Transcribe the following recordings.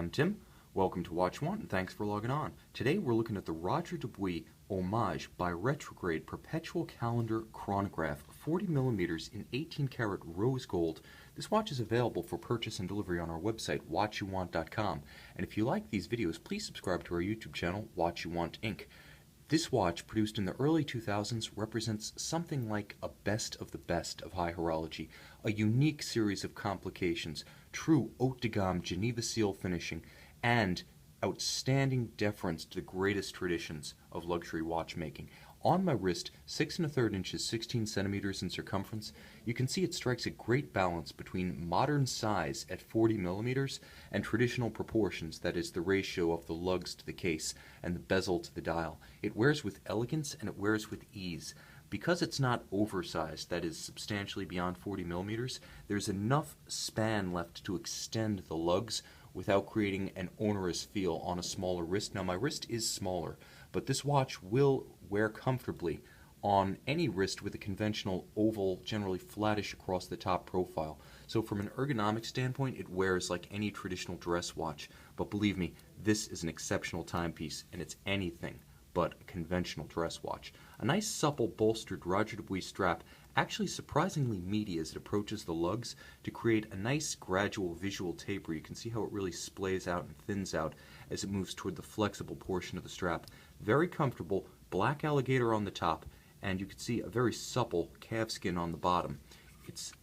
I'm Tim. Welcome to Watch One, and thanks for logging on. Today we're looking at the Roger Dubuis Hommage Bi-Retrograde Perpetual Calendar Chronograph, 40mm in 18-karat rose gold. This watch is available for purchase and delivery on our website, watchyouwant.com. And if you like these videos, please subscribe to our YouTube channel, Watch You Want Inc. This watch, produced in the early 2000s, represents something like a best of the best of high horology, a unique series of complications, true haute de gamme Geneva seal finishing, and outstanding deference to the greatest traditions of luxury watchmaking. On my wrist, 6 1/3 inches, 16 centimeters in circumference, you can see it strikes a great balance between modern size at 40mm and traditional proportions, that is, the ratio of the lugs to the case and the bezel to the dial. It wears with elegance and it wears with ease. Because it's not oversized, that is, substantially beyond 40mm, there's enough span left to extend the lugs without creating an onerous feel on a smaller wrist. Now, my wrist is smaller, but this watch will wear comfortably on any wrist with a conventional oval, generally flattish across the top profile. So from an ergonomic standpoint, it wears like any traditional dress watch. But believe me, this is an exceptional timepiece, and it's anything but a conventional dress watch. A nice supple bolstered Roger Dubuis strap, actually surprisingly meaty as it approaches the lugs to create a nice gradual visual taper. You can see how it really splays out and thins out as it moves toward the flexible portion of the strap. Very comfortable, black alligator on the top, and you can see a very supple calfskin on the bottom. It's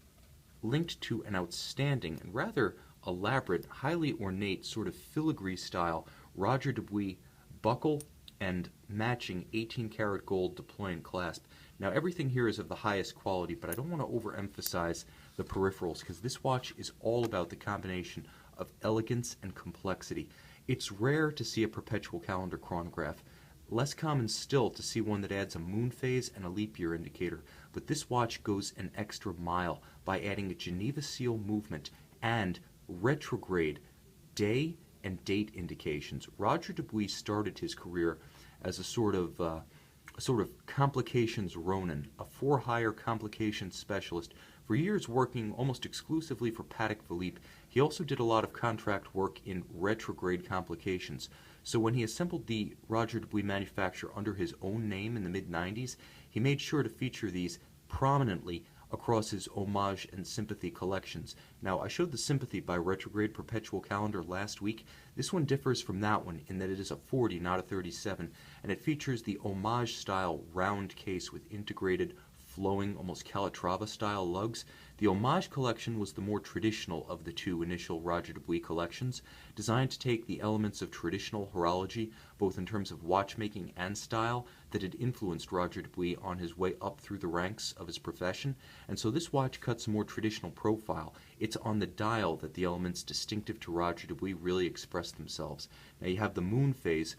linked to an outstanding and rather elaborate, highly ornate sort of filigree style Roger Dubuis buckle and matching 18-karat gold deploying clasp. Now, everything here is of the highest quality, but I don't want to overemphasize the peripherals because this watch is all about the combination of elegance and complexity. It's rare to see a perpetual calendar chronograph. Less common still to see one that adds a moon phase and a leap year indicator, but this watch goes an extra mile by adding a Geneva seal movement and retrograde day and date indications. Roger Dubuis started his career as a sort of complications Ronin, a for-hire complications specialist. For years working almost exclusively for Patek Philippe, he also did a lot of contract work in retrograde complications. So when he assembled the Roger Dubuis manufacture under his own name in the mid-90s, he made sure to feature these prominently across his Homage and Sympathy collections. Now, I showed the Sympathy Bi-Retrograde Perpetual Calendar last week. This one differs from that one in that it is a 40, not a 37, and it features the Homage-style round case with integrated, flowing, almost Calatrava-style lugs. The Hommage collection was the more traditional of the two initial Roger Dubuis collections, designed to take the elements of traditional horology, both in terms of watchmaking and style, that had influenced Roger Dubuis on his way up through the ranks of his profession. And so this watch cuts a more traditional profile. It's on the dial that the elements distinctive to Roger Dubuis really express themselves. Now you have the moon phase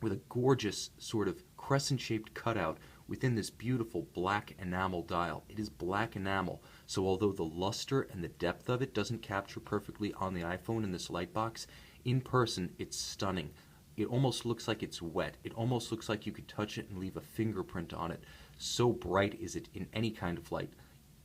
with a gorgeous sort of crescent-shaped cutout within this beautiful black enamel dial. It is black enamel, so although the luster and the depth of it doesn't capture perfectly on the iPhone in this light box, in person it's stunning. It almost looks like it's wet. It almost looks like you could touch it and leave a fingerprint on it. So bright is it in any kind of light,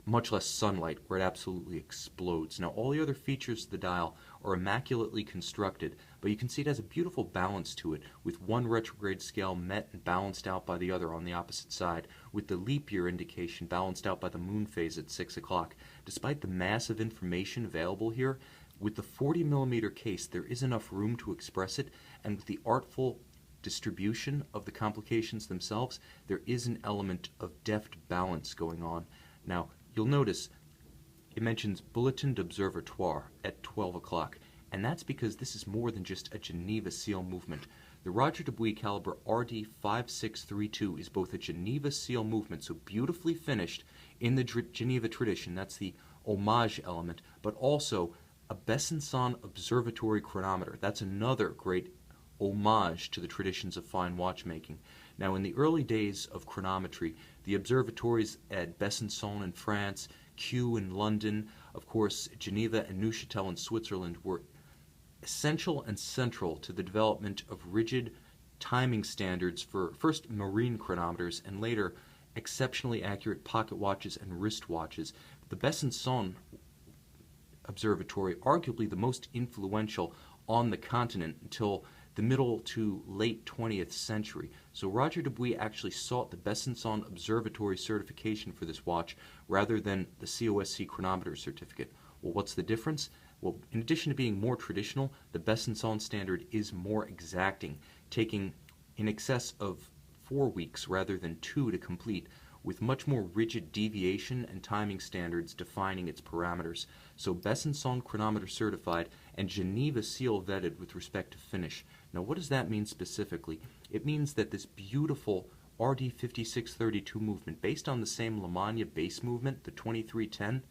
much less sunlight, where it absolutely explodes. Now, all the other features of the dial are immaculately constructed, but you can see it has a beautiful balance to it, with one retrograde scale met and balanced out by the other on the opposite side, with the leap year indication balanced out by the moon phase at 6 o'clock. Despite the massive information available here, with the 40mm case, there is enough room to express it, and with the artful distribution of the complications themselves, there is an element of deft balance going on. Now, you'll notice it mentions Bulletin d'Observatoire at 12 o'clock, and that's because this is more than just a Geneva seal movement. The Roger Dubuis caliber RD5632 is both a Geneva seal movement, so beautifully finished in the Geneva tradition, that's the homage element, but also a Besançon observatory chronometer. That's another great homage to the traditions of fine watchmaking. Now, in the early days of chronometry, the observatories at Besançon in France, Kew in London, of course, Geneva and Neuchâtel in Switzerland were essential and central to the development of rigid timing standards for first marine chronometers and later exceptionally accurate pocket watches and wrist watches. The Besançon Observatory, arguably the most influential on the continent until the middle to late 20th century. So Roger Dubuis actually sought the Besançon Observatory certification for this watch rather than the COSC chronometer certificate. Well, what's the difference? Well, in addition to being more traditional, the Besançon standard is more exacting, taking in excess of 4 weeks rather than 2 to complete, with much more rigid deviation and timing standards defining its parameters. So Besançon chronometer certified and Geneva seal vetted with respect to finish. Now what does that mean specifically? It means that this beautiful RD 5632 movement, based on the same Lemania base movement, the 2310,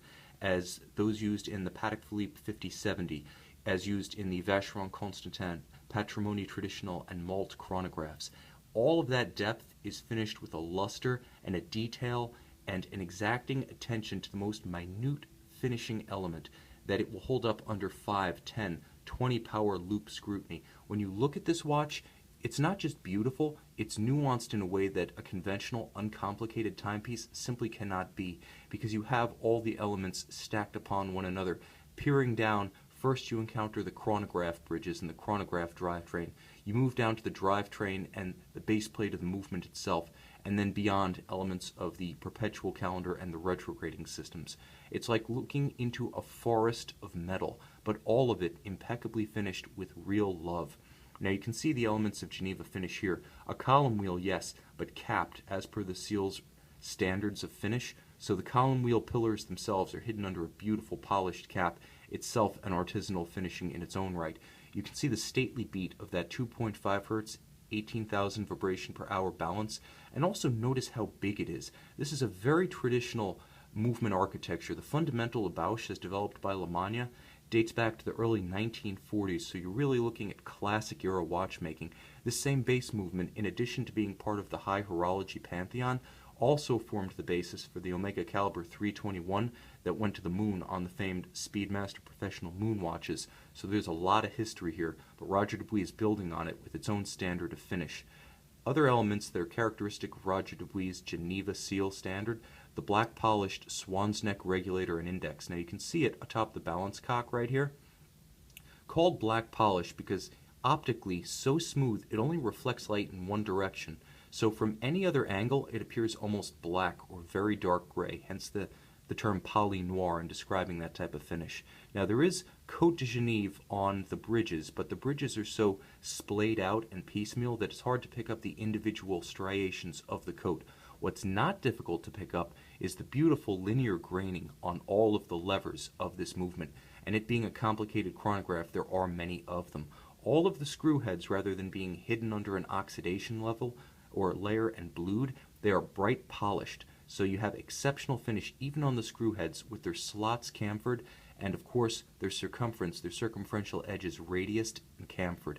as those used in the Patek Philippe 5070, as used in the Vacheron Constantin, Patrimony Traditional, and Malt chronographs. All of that depth is finished with a luster and a detail and an exacting attention to the most minute finishing element that it will hold up under 5, 10, 20 power loop scrutiny. When you look at this watch, it's not just beautiful, it's nuanced in a way that a conventional, uncomplicated timepiece simply cannot be, because you have all the elements stacked upon one another. Peering down, first you encounter the chronograph bridges and the chronograph drivetrain. You move down to the drivetrain and the base plate of the movement itself, and then beyond elements of the perpetual calendar and the retrograding systems. It's like looking into a forest of metal, but all of it impeccably finished with real love. Now you can see the elements of Geneva finish here. A column wheel, yes, but capped as per the seal's standards of finish. So the column wheel pillars themselves are hidden under a beautiful polished cap, itself an artisanal finishing in its own right. You can see the stately beat of that 2.5 hertz, 18,000 vibration per hour balance, and also notice how big it is. This is a very traditional movement architecture. The fundamental of Bausch, as developed by Lemania, dates back to the early 1940s, so you're really looking at classic era watchmaking. This same base movement, in addition to being part of the high horology pantheon, also formed the basis for the Omega Caliber 321 that went to the moon on the famed Speedmaster Professional moon watches. So there's a lot of history here, but Roger Dubuis is building on it with its own standard of finish. Other elements that are characteristic of Roger Dubuis' Geneva seal standard: the black polished swan's neck regulator and index. Now you can see it atop the balance cock right here. Called black polish because optically so smooth it only reflects light in one direction. So from any other angle it appears almost black or very dark gray, hence the term poly noir in describing that type of finish. Now there is Côte de Genève on the bridges, but the bridges are so splayed out and piecemeal that it's hard to pick up the individual striations of the coat. What's not difficult to pick up is the beautiful linear graining on all of the levers of this movement, and it being a complicated chronograph, there are many of them. All of the screw heads, rather than being hidden under an oxidation level or layer and blued, they are bright polished. So you have exceptional finish even on the screw heads with their slots chamfered, and of course their circumference, their circumferential edges radiused and chamfered.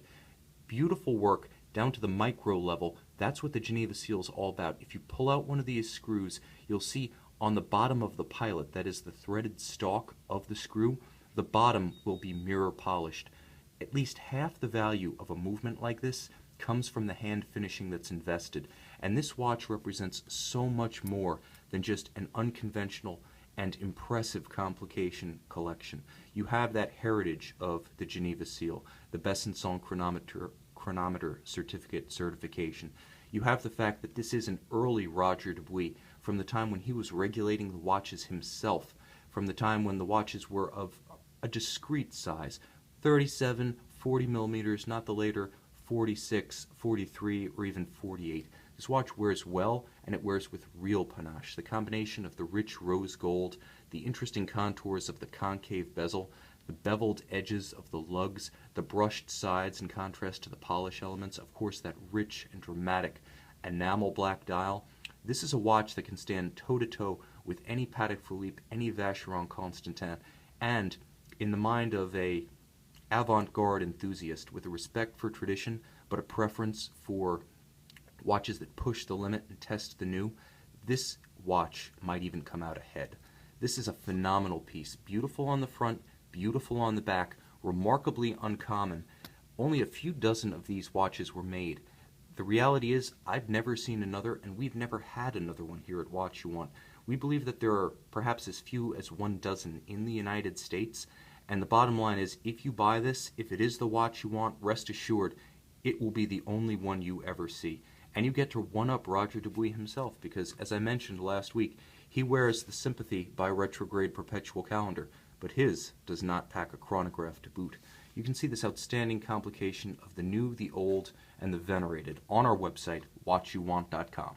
Beautiful work down to the micro level. That's what the Geneva seal is all about. If you pull out one of these screws, you'll see on the bottom of the pilot, that is the threaded stalk of the screw, the bottom will be mirror polished. At least half the value of a movement like this comes from the hand finishing that's invested, and this watch represents so much more than just an unconventional and impressive complication collection. You have that heritage of the Geneva seal, the Besançon chronometer certification. You have the fact that this is an early Roger Dubuis, from the time when he was regulating the watches himself, from the time when the watches were of a discrete size, 37, 40 millimeters, not the later 46, 43, or even 48. This watch wears well, and it wears with real panache. The combination of the rich rose gold, the interesting contours of the concave bezel, the beveled edges of the lugs, the brushed sides in contrast to the polish elements, of course that rich and dramatic enamel black dial. This is a watch that can stand toe-to-toe with any Patek Philippe, any Vacheron Constantin, and in the mind of a avant-garde enthusiast with a respect for tradition but a preference for watches that push the limit and test the new, this watch might even come out ahead. This is a phenomenal piece, beautiful on the front, beautiful on the back, remarkably uncommon. Only a few dozen of these watches were made. The reality is I've never seen another, and we've never had another one here at Watch You Want. We believe that there are perhaps as few as 1 dozen in the United States, And the bottom line is, if you buy this, if it is the watch you want, rest assured, it will be the only one you ever see. And you get to one-up Roger Dubuis himself, because, as I mentioned last week, he wears the Sympathy Bi-Retrograde Perpetual calendar, but his does not pack a chronograph to boot. You can see this outstanding complication of the new, the old, and the venerated on our website, watchyouwant.com.